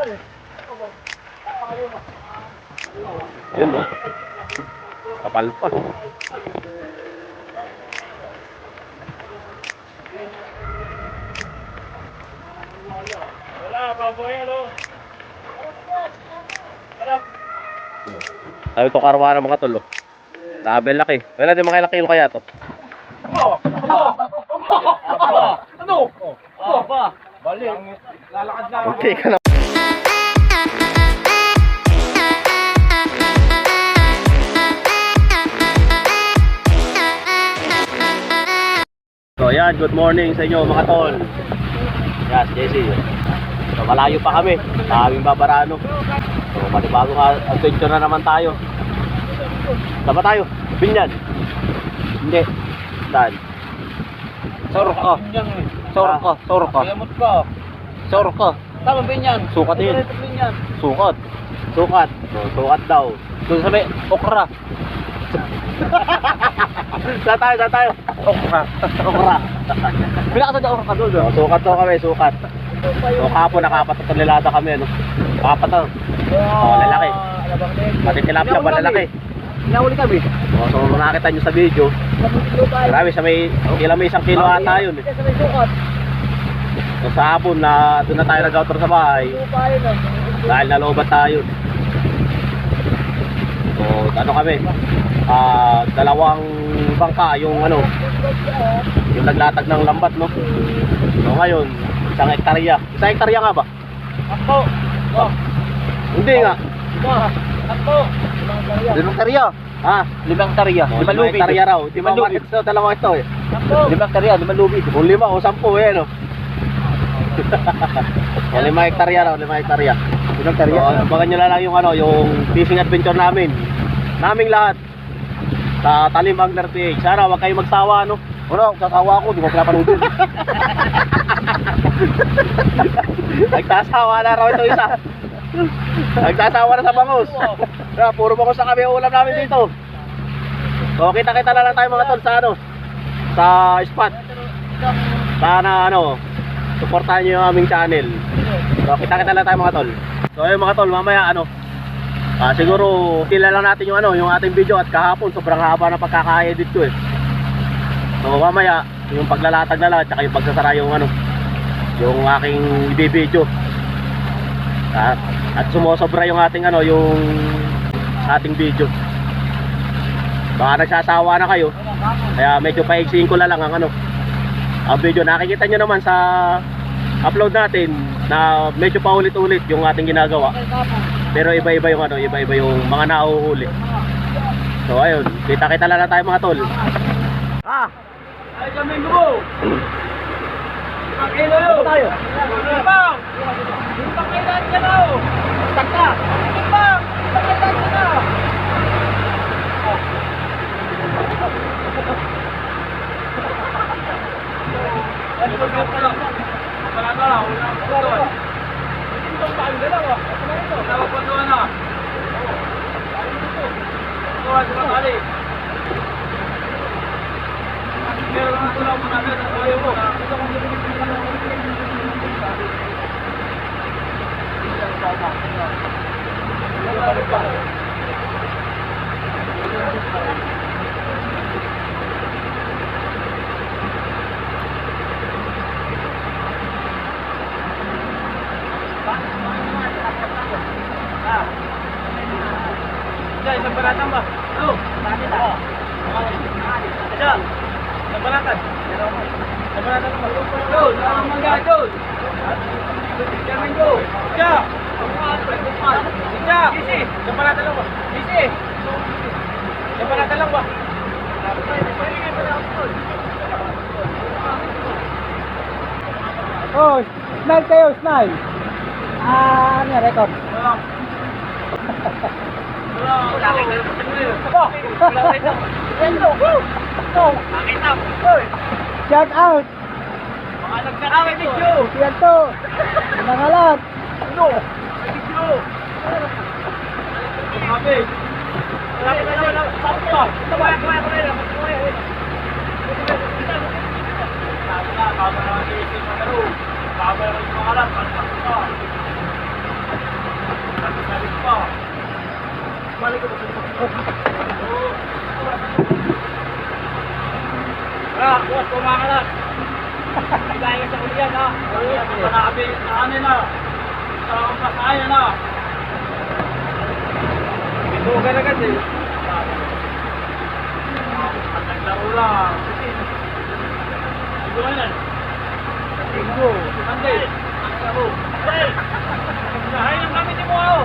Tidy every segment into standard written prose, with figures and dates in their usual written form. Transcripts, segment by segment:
Yun no. Kapal pa. Wala, baboy ano. Sabi ito karwa ng mga tol. Label laki. Wala din mga ilang kilo kaya to. Ano? Ba? Bali. Lalakad na. Okay ka na. So yan, good morning sa inyo mga tol. Yes, Jesse. So malayo pa kami. Daming babarano. So panibagong adventure na naman tayo. Saan ba tayo? Binyan? Hindi. Saan? Sorka. Sorka. Sorka. Kayamot ka. Sorka. Tama ba yan? Sukat yun. Yan. Sukat. Sukat. So, sukat daw. Doon sa may okra. Saan tayo? Saan tayo? Okra. Okra. Bilakad na okra ka doon. So, sukat daw kami. Sukat. So kahapon nakapat na tonelada kami. Ano? Kapat na. Oh, lalaki. Pati tilapia ba lalaki? Hinahuli kami. Oh, so nakita nyo sa video. Marami sa may may 1 kilo ata yun. Sa may sukat. So sa hapon na doon na tayo nag-outro sa bahay. Dahil nalooban tayo. So ano kami? Dalawang bangka yung ano, yung naglatag ng lambat no. So ngayon, 1 hektarya. 1 hektarya nga ba? Ako. Hindi nga. Ako. 5 hektarya. Ah, 5 hektarya. 5 hektarya raw. Di ba market sa dalawa ito eh? Ako. 5 hektarya, 5 lubid. Kung 5 o 10 eh no. O 5 hektarya raw, 5 hektarya. 5 hektarya. So, abangan nyo na lang yung ano, yung fishing adventure namin. Naming lahat. Sa Talim Angler PH. Sana wag kayong magsawa no. Ano, sasawa ako, di ko pinapanoodin. Nagsasawa na raw ito isa. Nagsasawa na sa bangus. Puro bangus na kami ulam namin dito. So kita-kita na lang tayo mga tol sa ano, sa spot. Sana ano, suportahan nyo yung aming channel. So kita-kita lang tayo mga tol. So ayun mga tol, mamaya ano, siguro tila lang natin yung ano, yung ating video. At kahapon sobrang haba na pagkaka-edit ko eh. So mamaya yung paglalatag na lang, tsaka yung pagsasara yung ano, yung aking i-video. At sumusobra yung ating ano, yung ating video. Baka nagsasawa na kayo. Kaya medyo paiksiin ko na lang ang ano, ang video. Nakikita nyo naman sa upload natin na medyo paulit-ulit yung ating ginagawa. Pero iba-iba yung ano, iba-iba yung mga nauhuli. So ayun, kita-kita lang na tayo mga tol. Ay, kami mo. Kilo yun. Tayo. Ibang. Ibang kailan ka na. Taka. Ibang. Ibang kailan ka na. Ano ba ka lang? Wala ka lang. Wala ka lang. Ito ang tayo dalawa. Ano ito? Tawag pa doon na. Ito ang kali. Meron ang tulaw mo namin sa tayo mo. Isang baratan ba? Oo. Isa. Isang baratan. Isang baratan ba? Doon. Ang mangga doon. Diyan go. Isa. Isa. Isang baratan lang ba? Isa. Isang baratan lang ba? Oh, smile kayo, smile. Ano yung record? Shout out. Yan to. Nangalat. Boss, kumakalat. Bigay sa ulian, ha? Marami, ano na. Sa pasayan, ha? Ito ka na kasi. At naglaro lang. Ito ka yan. Ito. Sunday. Naglaro. Ay, ang gamitin mo ako.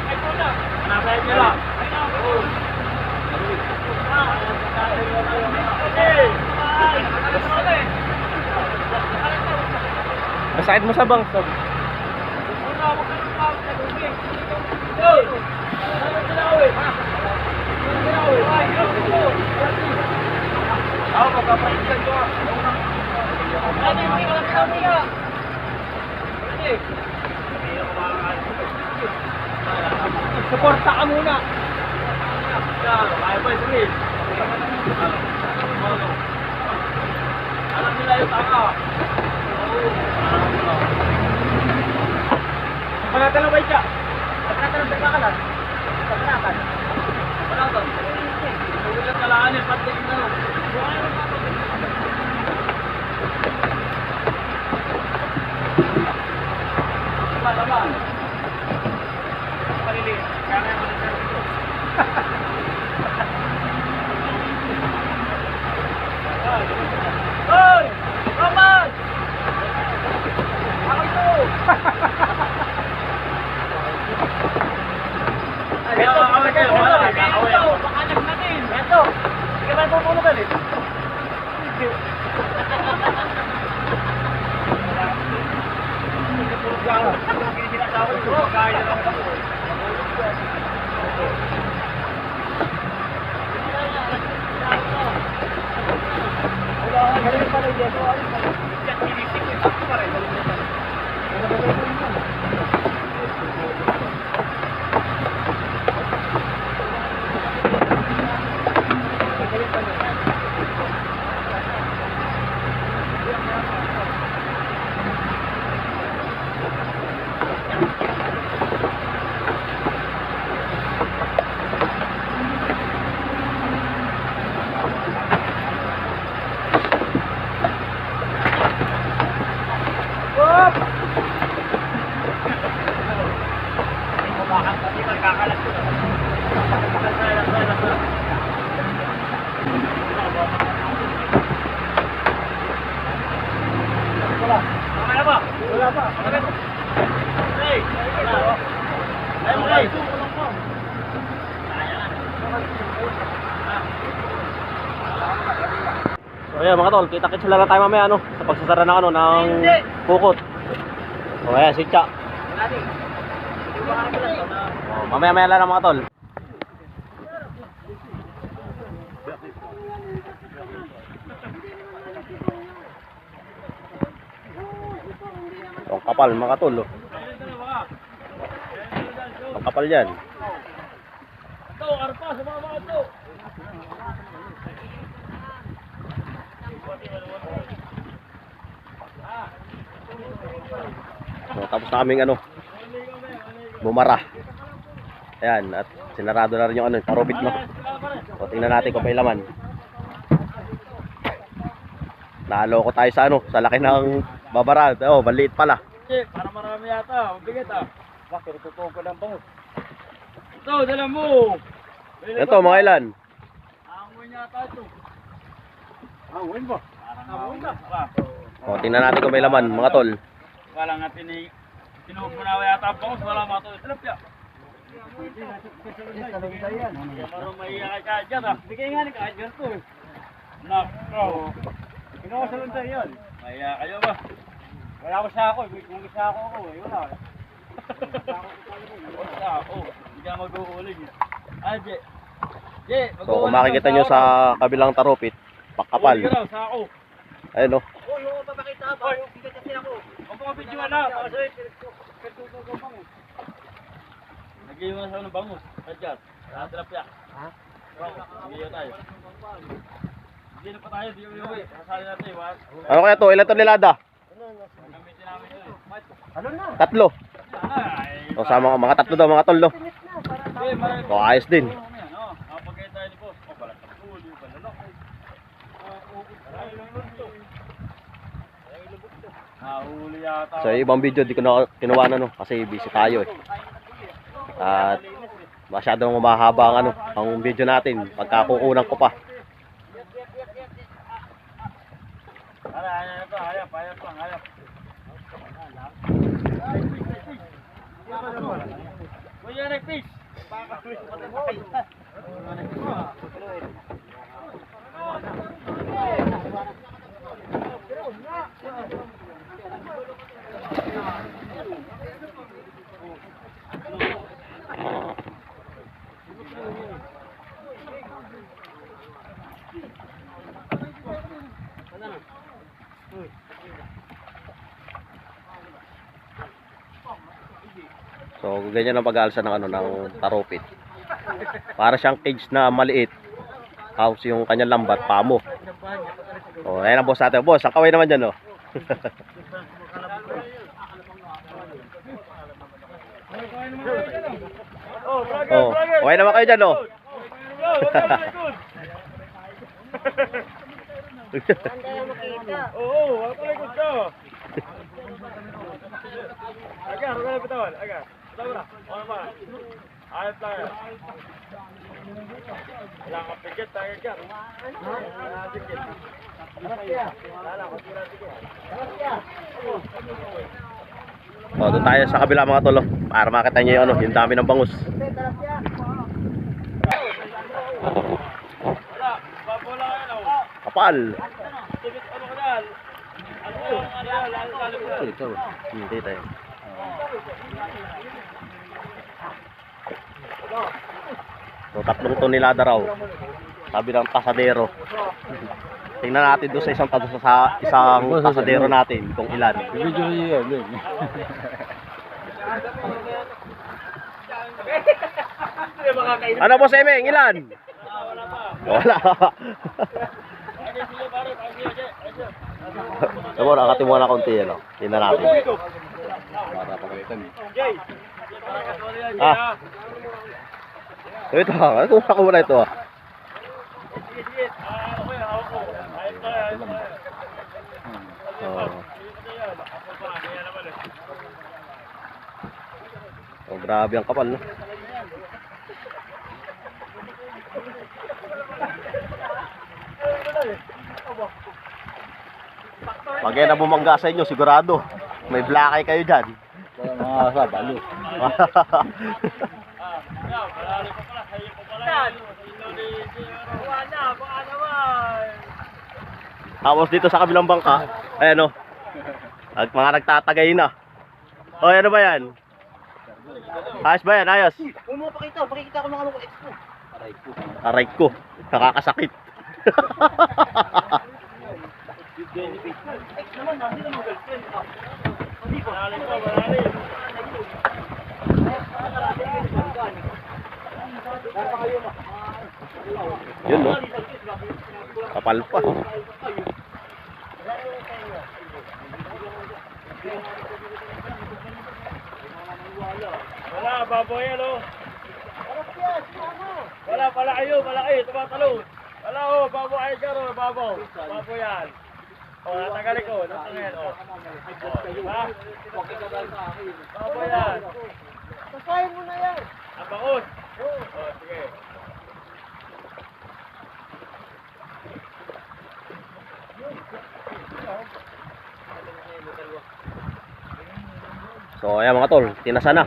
Ay, ito na. Nabayad nyo lang. Ay, ako. Masakit mo sa bangso. Ako, pagkapalitan ko. Suporta ka muna. Kaya pa yung alam nila yung tanga. Pagkatalo ba siya? Pagkatalo sa kakalan. Pagkatan. Pagkatan. Pagkatan kalaan eh. Pati na. Tama. Palili. Kaya nga yung Hoy! Roman! Ako ito! Beto, pakalag natin! Beto! Sige ba pupuno ka rin? Kaya lang ako. Wala pa. Hey! Hey! So ayan mga tol, kita-kits sila na tayo mamaya ano, sa pagsasara ng ano, ng pukot. So ayan, sitya. Mamaya-maya lang mga tol. Ang kapal mga tol. Oh. Ang kapal yan. Ito, arpa sa mga mga ito. So, tapos na kaming ano, bumara. Ayan, at sinarado na rin yung ano, karobit mo. So, tingnan natin kung may laman. Naloko tayo sa ano, sa laki ng babara. Oh, maliit pala. Para marami yata, mabigat ah. Bakit tutuong ko ng bangus? Ito, dala mo. Ito, mga ilan? Angoy yata ito. Angoy ba? Parang angoy na. O, tingnan natin kung may laman, mga tol. Wala nga tinuog mo na yata ang bangus, wala mga ito. Tilapya. Marong mahiya ka dyan ah. Bigay nga ni kahit ganito eh. Nako. Ginawa sa lunta yun. Mahiya kayo ba? Wala ko sa ako eh. Kung isa ako eh. Wala. Wala ako. Hindi ka mag-uuling eh. Ah, Je. Je, So, kung makikita nyo sa kabilang taropit, pakapal. Uli ka raw sa ako. Ayun o. Uy, yung papakita ba? Yung bigat kasi ako. Huwag mga video na. Kasi pinagtutugong bangus. Nag-iwan sa ng bangus. Sadyan. Tilapia. Ha? Nag-iwan tayo. Hindi na pa tayo. Di uwi. Masali natin. Ano kaya to? Ilan tonelada? Gamitin namin yun. Ano na? 3. O, sa mga 3 daw mga tol, no? Hindi, O, ayos din. Nahuli yata. So, yung ibang video, di ko na kinuha na, no? Kasi busy tayo, eh. At masyadong mahaba ang, ang video natin. Pagkakukunan ko pa. Hayap. Kuya, nag-fish. So, ganyan ang pag-aalsa ng, ng taropit. Para siyang cage na maliit. Tapos yung kanyang lambat, pamo. O, ayan ang boss natin. Boss, ang kaway naman dyan, oh. Oh, okay naman kayo dyan, oh. Oo, ako likod ka. Agar, huwag na bitawan. Agar. Bitawan na. Ano ba? Ayos lang yan. Wala kang pigit, tayo ka. Wala kang pigit. Wala kang pigit. O, doon tayo sa kabila mga tolo. Para makita nyo yung, yung dami ng bangus. Wala, babola ka yan. Kapal. Tibit ano ka dyan? Ano yung lalo ko yan? Ito. Hindi tayo. So, 3 tonelada raw. Sabi ng pasadero. Tingnan natin doon sa isang pasadero natin kung ilan. Video niya yan. Ano po sa Emeng? Ilan? Wala. Diba, nakatimuha na konti yan. Tingnan natin. Para pagalitan eh. Ah. Ito, ito ako muna ito. Oh, grabe ang kapal, no? Pag yan na bumangga sa inyo, sigurado may black eye kayo dyan. Mga sabalo. Tapos dito sa kabilang bangka, ayan o, mga nagtatagay na. O, ano ba yan? Ayos ba yan? Ayos? Huwag mo pakita ko mga mga expo. Aray ko, nakakasakit. Ex naman, hindi naman girlfriend. Hindi ko. Malalim. Yun, no? Kapal pa. Wala, baboy yan, oh. Wala, malaki, tumatalon. Wala, oh, baboy ay garo, baboy. Baboy yan. Oh, natagali ko, natangin, oh. Diba? Baboy yan. Pasahin mo na yan. Abakos. Oh, sige. So, ayan mga tol, tinasa na.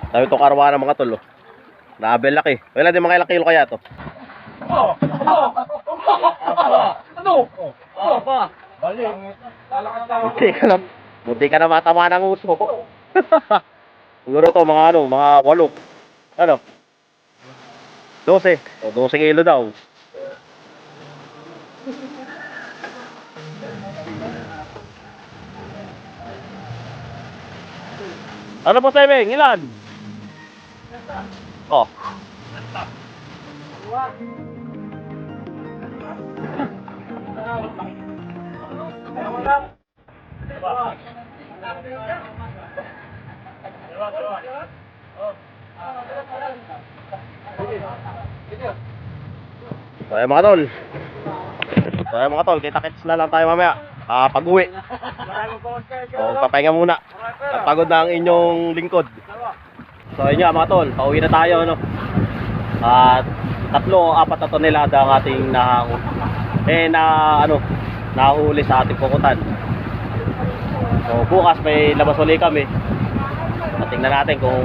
Sabi ito karwa ng mga tol, oh. Nabel laki. Wala din mga ilang kilo kaya to. Ano? Pa. Balik. Buti ka na matama ng uso. Siguro to mga mga 8. Ano? 12. O 12 kilo daw. Ano po, Semeng? Ilan? Oh. So ayan mga tol. Kita-kits na lang tayo mamaya. Pag-uwi. O, papahinga muna. At pagod na ang inyong lingkod. So ayun nga mga tol, pauwi na tayo, no? At 3 o 4 na tonelada ang ating nahuli sa ating pukutan. So bukas may labas ulit kami. At tingnan natin kung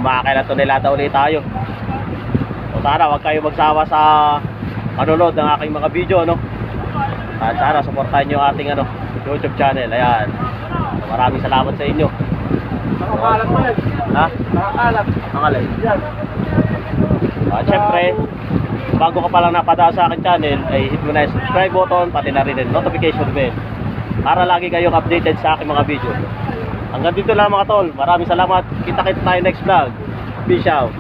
makakailan tonelada ulit tayo. So sana wag kayo magsawa sa manonood ng aking mga video, no? At sana suportahan nyo ang ating YouTube channel. Ayan. So, maraming salamat sa inyo. Nakakalat mo yan. Ha? Nakakalat. Pangalan. Yan. At syempre, bago ka pa lang napadaan sa aking channel, ay hit mo na yung subscribe button, pati na rin yung notification bell para lagi kayong updated sa aking mga video. Hanggang dito lang mga tol. Maraming salamat. Kita-kits tayo next vlog. Peace out.